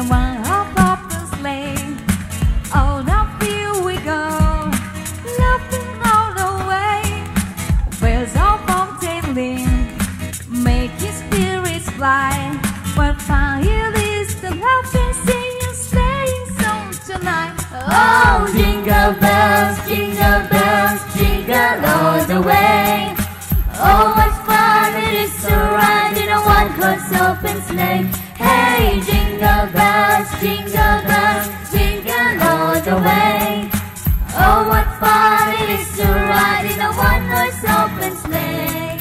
the one hop of the sleigh. All up here we go, laughing all the way. Bells off of tailing, making spirits fly. What fun it is to laugh and sing a sleighing song tonight. Oh, jingle bells, jingle all the way. Oh, what fun it is to ride in a one-horse open sleigh. Hey, jingle bells, jingle all the way. Oh, what fun it is to ride in a one-horse open sleigh.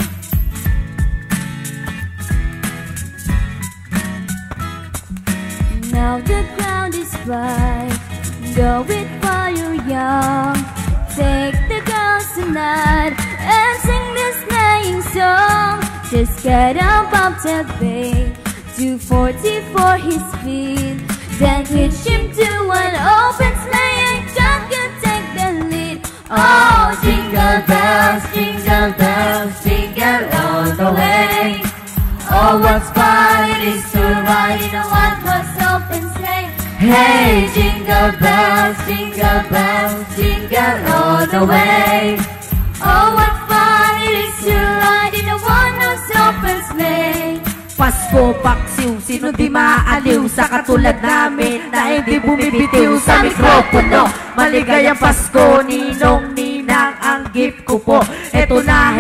Now the ground is bright, go with fire young. Take the girls tonight and sing this sleighing song. Just get up the bay, 240 for his speed. Then hitch him to an open sleigh and John can take the lead. Oh, jingle bells, jingle all the way. Oh, what fun it is to ride in a one-horse open sleigh. Hey, jingle bells, jingle all the way. Oh, what fun it is to ride in a one-horse open sleigh. Pasko, paksiw, sino di maaliw sa katulad namin na hindi bumibitiw sa mikropono. Maligayang Pasko, ninong, ninang, ang gift ko po. Heto na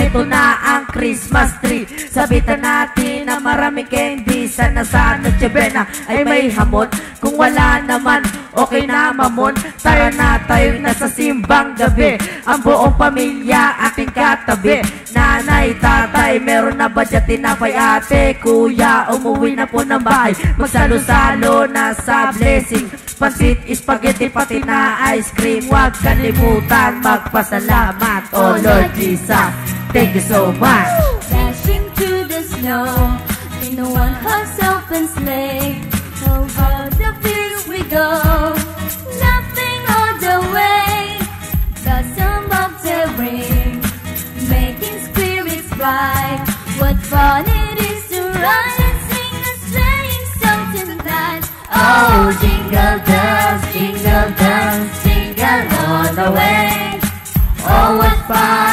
ang Christmas tree. Sabitan natin na maraming candy. Sana sa Noche Buena ay may hamon. Kung wala naman, okay na mamon. Tara na tayo na sa simbang gabi. Ang buong pamilya aking katabi. Nanay, tatay, meron na ba dyan tinapay? Ate, kuya, umuwi na po ng bahay. Magsalo-salo na sa blessing. Pansit, spaghetti, pati na ice cream. Huwag kalimutan magpasalamat. Oh Lord Jesus, thank you so much. Dashing through the snow in a one-horse open sleigh. Over the fields we go, laughing all the way. Blossom of the ring, making spirits bright. What fun it is to ride and sing a sleighing song tonight. Oh, jingle bells, jingle all the way. Oh, what fun